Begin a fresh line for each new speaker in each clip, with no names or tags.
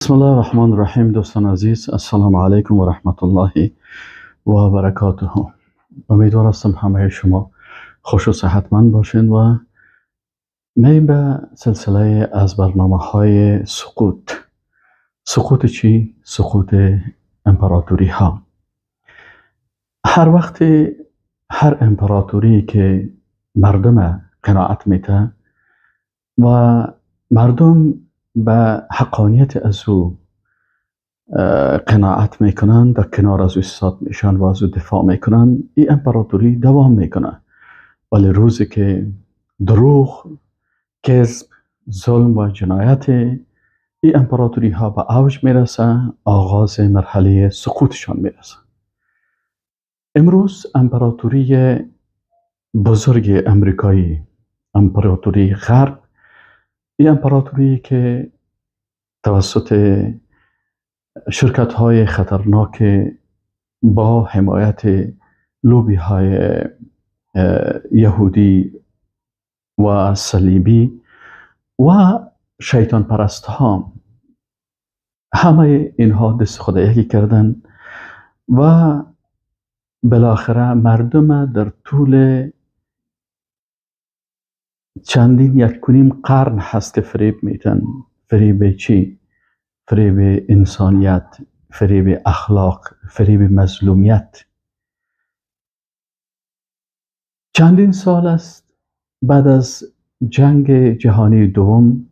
بسم الله الرحمن الرحیم. دوستان عزیز، السلام علیکم و رحمت الله و برکاته. امیدوار هستم همه شما خوش و صحتمند باشین و میایم به سلسله از برنامه های سقوط چی؟ سقوط امپراتوری ها. هر وقت هر امپراتوری که مردم قناعت میته و مردم به حقانیت از او قناعت میکنن، در کنار از او ایستاد میشن و از او دفاع میکنن، این امپراتوری دوام میکنه. ولی روزی که دروغ، کذب، ظلم و جنایت این امپراتوری ها به اوج میرسه، آغاز مرحله سقوطشان میرسه. امروز امپراتوری بزرگ امریکایی، امپراتوری غرب، این امپراتوری که توسط شرکت های خطرناک با حمایت لوبی های یهودی و صلیبی و شیطان پرست ها، همه اینها دست خود یکی کردن و بالاخره مردم در طول چندین 1.5 قرن هست که فریب میتن. فریب چی؟ فریب انسانیت، فریب اخلاق، فریب مظلومیت. چندین سال است بعد از جنگ جهانی دوم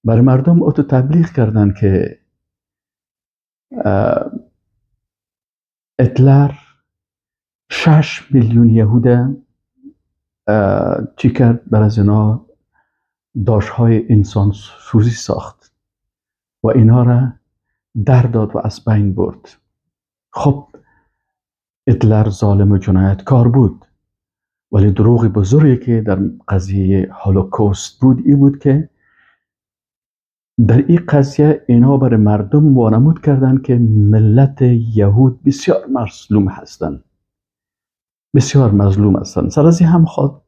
بر مردم اوتو تبلیغ کردن که هتلر 6 میلیون یهود چی کرد؟ بر از اینا داشتهای انسان سوزی ساخت و اینها را در داد و از بین برد. خب هتلر ظالم و جنایتکار بود، ولی دروغ بزرگی که در قضیه هولوکوست بود این بود که در این قضیه اینا برای مردم وانمود کردند که ملت یهود بسیار مظلوم هستند، بسیار مظلوم هستند. سر از این هم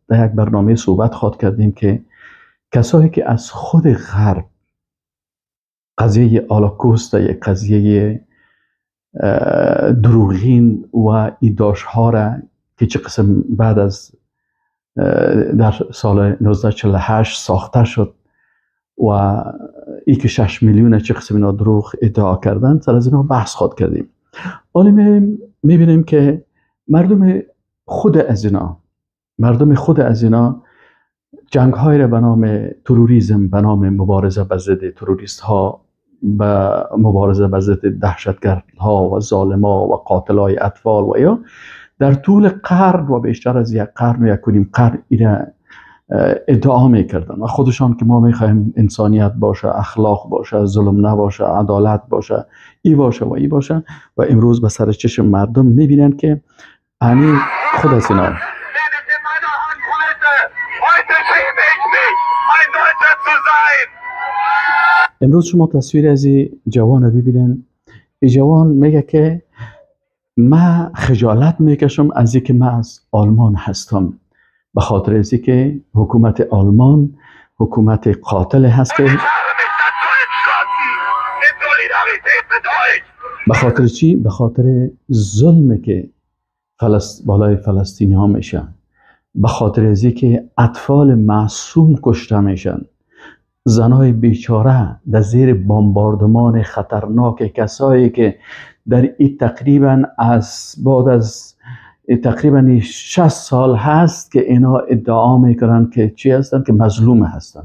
در یک برنامه صحبت کردیم که کسایی که از خود غرب قضیه هولوکوست یک قضیه دروغین و ایداش ها را که چه قسم بعد از در سال 1948 ساخته شد و ای که 6 میلیون چه قسم اینا دروغ ادعا کردن، سر از اینا بحث کردیم. ولی میبینیم که مردم خود از اینا جنگ های را به نام تروریسم، به نام مبارزه به ضد تروریست ها، به مبارزه به ضد دهشتگردها و ظالما و قاتلای اطفال و یا در طول قرن و بیشتر از 1 قرن و 1.5 قرن اینا ادعا میکردن و خودشان که ما میخوایم انسانیت باشه، اخلاق باشه، ظلم نباشه، عدالت باشه، ای باشه و ای باشه، و امروز به سر چشم مردم میبینن که خود از اینا امروز شما تصویر از این جوان ببینن. این جوان میگه که من خجالت میکشم از اینکه من از آلمان هستم، به خاطر از اینکه حکومت آلمان حکومت قاتل هست. که به خاطر چی؟ به خاطر ظلمی که بالای فلسطینی ها میشن، به خاطر از اینکه اطفال معصوم کشته میشن، زنای بیچاره در زیر بمباردمان خطرناک، کسایی که در این تقریبا بعد از تقریبا 60 سال هست که اینا ادعا میکنن که چی هستن؟ که مظلوم هستن.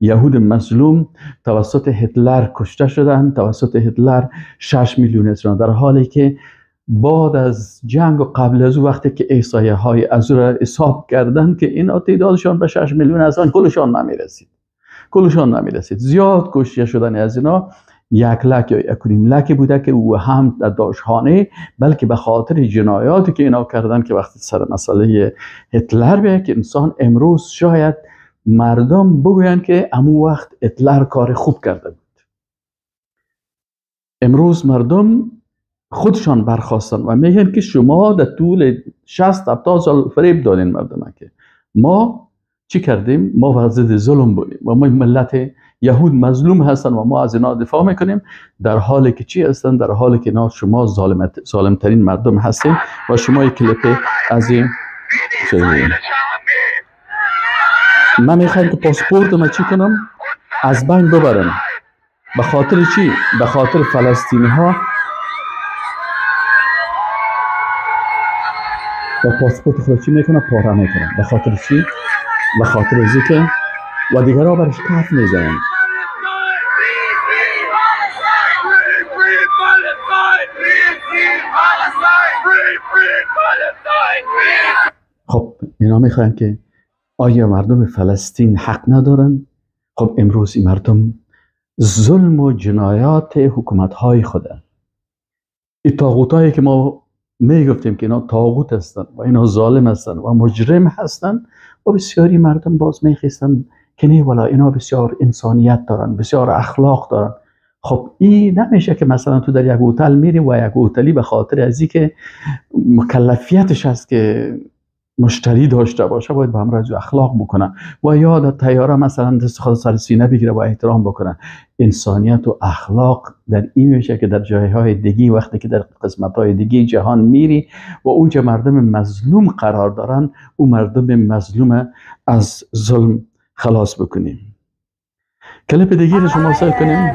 یهود مظلوم توسط هتلر کشته شدن، توسط هتلر 6 میلیون هستن، در حالی که بعد از جنگ و قبل از وقتی که احصایه های از او را حساب کردن که اینا تعدادشان به 6 میلیون هستن، کلشان نمیرسید. زیاد کشته شدن از اینا 1 لک یا 1.5 لک بوده که او هم در داشتخانه، بلکه به خاطر جنایاتی که اینا کردن که وقتی سر مسئله هتلر بیاید که انسان امروز شاید مردم بگوین که امو وقت هتلر کار خوب کرده بود. امروز مردم خودشان برخواستن و میگن که شما در طول 60-70 سال فریب دادین مردم که ما چی کردیم؟ ما ضد ظلم بودیم و ما ملت یهود مظلوم هستن و ما از اینا دفاع میکنیم، در حالی که چی هستن؟ در حالی که اینا شما ظالمترین مردم هستین. و شما یک کلیپ از این من میخوایم که پاسپورت ما چی کنم؟ از بین ببرم. به خاطر چی؟ به خاطر فلسطینی ها. و پاسپورت خود چی میکنه؟ پاره میکنه. به خاطر چی؟ به خاطر ازی که و دیگر ها برش کف میزنن. خب اینا میخواین که آیا مردم فلسطین حق ندارن؟ خب امروز این مردم ظلم و جنایات حکومت های خوده، این طاغوت هایی که ما میگفتیم که اینا طاغوت هستن و اینا ظالم هستن و مجرم هستن و بسیاری مردم باز میخیستن که نه ولا اینا بسیار انسانیت دارن، بسیار اخلاق دارن. خب این نمیشه که مثلا تو در یک هتل میری و یک هتلی به خاطر ازی که مکلفیتش هست که مشتری داشته باشه باید به همراه اخلاق بکنه و یا در طیاره مثلا دست خود سر سینه بگیره و احترام بکنه. انسانیت و اخلاق در این میشه که در جایهای دیگه وقتی که در قسمت‌های دیگه جهان میری و اونجا مردم مظلوم قرار دارن، اون مردم مظلوم از ظلم خلاص بکنیم. کلیپ دیگه رو شما سر کنیم.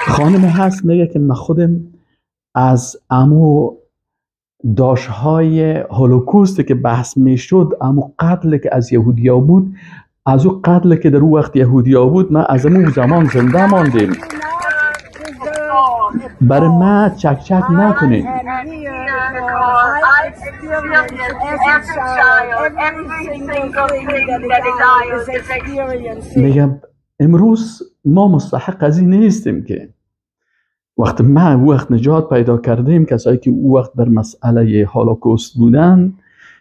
خانم هست میگه که من خودم از امو داشهای هولوکوست که بحث میشد، امو قتل که از یهودیا بود، از او قتل که در او وقت یهودیا بود، من از امو زمان زنده ماندیم. برای من چک چک نکنید. میگم امروز ما مستحق از این نیستیم که وقت ما وقت نجات پیدا کردیم، کسایی که او وقت در مسئله هولوکوست بودن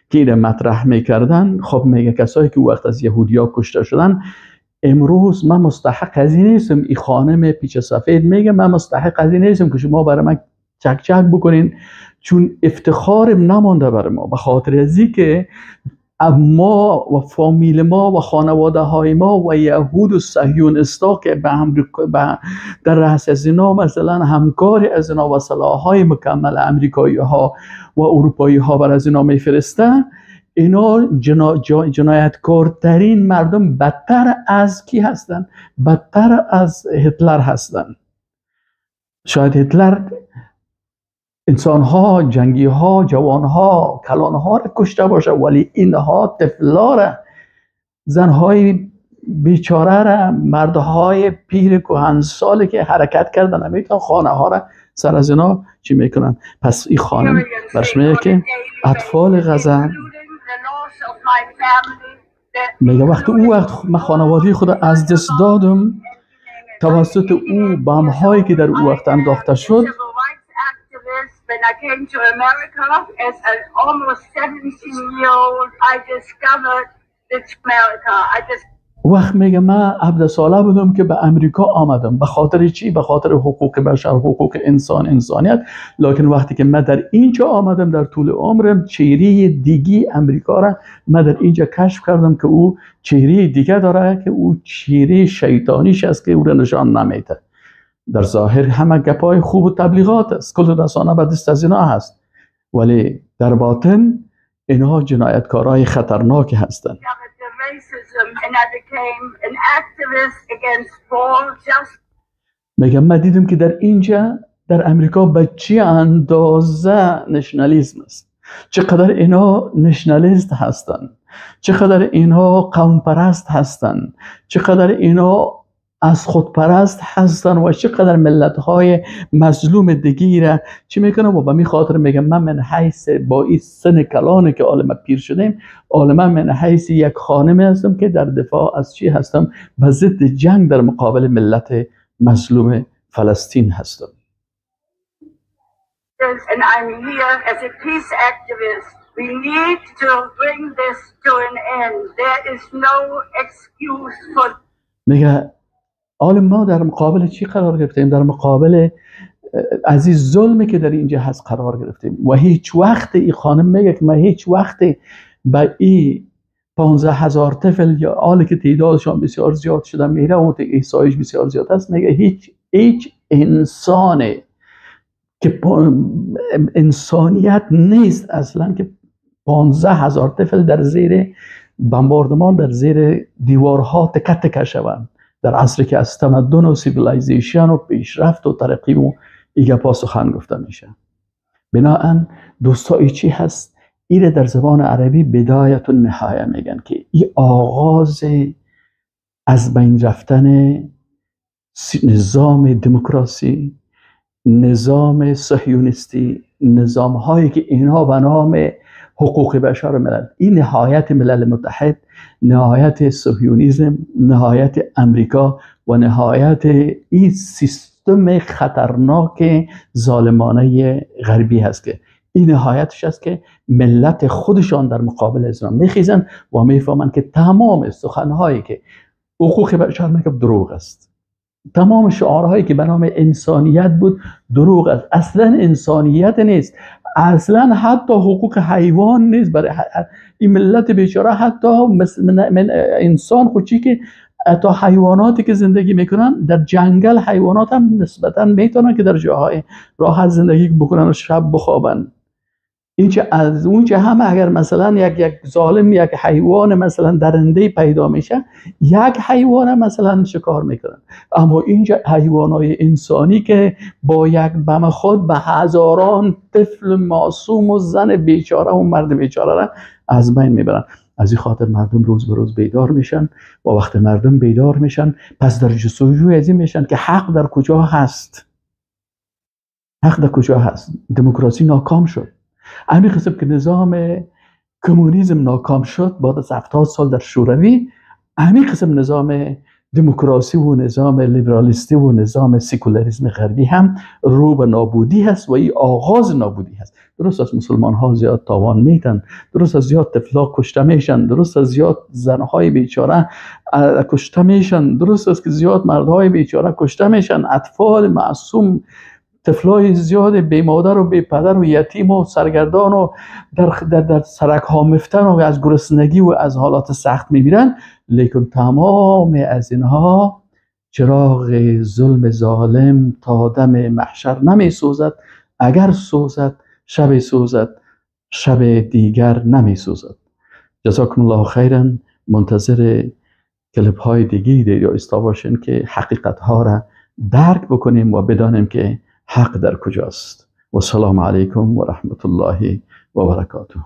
که اینه مطرح میکردن، خب میگه کسایی که او وقت از یهودیا کشته شدن، امروز من مستحق از این نیستم. این خانم پیچ سفید میگه من مستحق از این نیستم که شما برای من چک چک بکنین، چون افتخارم نمانده برای ما، به خاطر ازی که ما و فامیل ما و خانواده های ما و یهود و صهیونیستا که به امریکا در رأس از اینا مثلا همکار از اینا و سلاح‌های مکمل امریکایی ها و اروپایی ها بر از اینا میفرستن، اینا جنایتکارترین مردم بدتر از کی هستن؟ بدتر از هتلر هستن. شاید هتلر انسان‌ها، جنگی‌ها، جوان‌ها، کلان‌ها را کشته باشه، ولی اینها طفلا را، زن‌های بیچاره را، مردهای پیر کهنسالی که حرکت کردن نمیتونن خانه ها را سر از اینا چی میکنن. پس این خانم برش میگه که اطفال غزه میگه وقتی او وقت من خانواده خود از دست دادم توسط او بم‌هایی که در او وقت انداخته شد.
When I came to America as an almost 17-year-old, I discovered this America.
وقت میگه من 17 ساله بودم که به امریکا آمدم. به خاطر چی؟ به خاطر حقوق بشر، حقوق انسان، انسانیت. لکن وقتی که من در اینجا آمدم در طول عمرم چهره دیگی امریکا را من در اینجا کشف کردم که او چهره دیگه داره، که او چهره شیطانیش است که او را نشان نمیده. در ظاهر همه گپای خوب و تبلیغات است، کل رسانه به دست از اینا هست، ولی در باطن اینها جنایتکارای خطرناکی هستند. میگم من دیدم که در اینجا در امریکا به چه اندازه نشنالیسم است، چقدر اینا نشنالیست هستند، چقدر اینا قوم پرست هستند، چقدر اینا از خودپرست هستن و چقدر ملت‌های مظلوم دیگی را چی میکنن. و به می خاطر میگم من حیث با این سن کلانه که عالم پیر شدیم، عالم من حیث یک خانم هستم که در دفاع از چی هستم؟ به ضد جنگ در مقابل ملت مظلوم فلسطین هستم.
And I'm here as a peace activist. We need to bring this to an end. There is no excuse for.
میگه حال ما در مقابل چی قرار گرفتیم؟ در مقابل از این ظلمی که در اینجا هست قرار گرفتیم و هیچ وقت این خانم میگه که من هیچ وقت به این 15,000 طفل یا حالی که تعدادشان بسیار زیاد شده میره و احصایش بسیار زیاد است، میگه هیچ انسانه که انسانیت نیست اصلا که 15,000 طفل در زیر بمباردمان، در زیر دیوارها تکه تکه شوند در عصری که از تمدن و سیویلایزیشن و پیشرفت و ترقی و ایگه پاس و خن گفته میشه. بناهن دوستا چی هست؟ ایره در زبان عربی بدایت و نهایه میگن که این آغاز از بین رفتن نظام دموکراسی، نظام صهیونیستی، نظام هایی که اینها به نام حقوق بشر ملل، این نهایت ملل متحد، نهایت صهیونیسم، نهایت امریکا و نهایت این سیستم خطرناک ظالمانه غربی هست که این نهایتش است که ملت خودشان در مقابل اسلام میخیزن و میفهمن که تمام سخنهایی که حقوق بشر میگه دروغ است، تمام شعارهایی که به نام انسانیت بود دروغ است، اصلا انسانیت نیست، اصلا حتی حقوق حیوان نیست. برای این ملت بیچاره حتی من انسان خودی که حتی حیواناتی که زندگی میکنن در جنگل، حیوانات هم نسبتا میتونن که در جاهای راحت زندگی بکنن و شب بخوابن. اینچه از اونچه هم اگر مثلا یک ظالم یک حیوان مثلا درنده پیدا میشه، یک حیوان مثلا شکار میکنن، اما اینجا حیوانات انسانی که با یک بم خود به هزاران طفل معصوم و زن بیچاره و مرد بیچاره را از بین میبرن. از این خاطر مردم روز به روز بیدار میشن و وقت مردم بیدار میشن پس در جستجوی از این میشن که حق در کجا هست، حق در کجا هست. دموکراسی ناکام شد، همین قسم که نظام کمونیسم ناکام شد بعد از 70 سال در شوروی، همین قسم نظام دموکراسی و نظام لیبرالیستی و نظام سکولاریسم غربی هم رو به نابودی هست و این آغاز نابودی هست. درست است مسلمان ها زیاد تاوان میتن، درست است زیاد طفلا کشته میشن، درست است زیاد زنهای بیچاره کشته میشن، درست است که زیاد مردهای بیچاره کشته میشن، اطفال معصوم، طفلای زیاد بی مادر و بی پدر و یتیم و سرگردان و در سرک ها مفتن و از گرسنگی و از حالات سخت میمیرن. لیکن تمام از اینها چراغ ظلم ظالم تا دم محشر نمی سوزد، اگر سوزد شب سوزد، شب دیگر نمی سوزد. جزاکم الله خیرا. منتظر کلیپ های دیگه یا استا باشین که حقیقت ها را درک بکنیم و بدانیم که حق در کجاست. و السلام علیکم و رحمت الله و برکاته.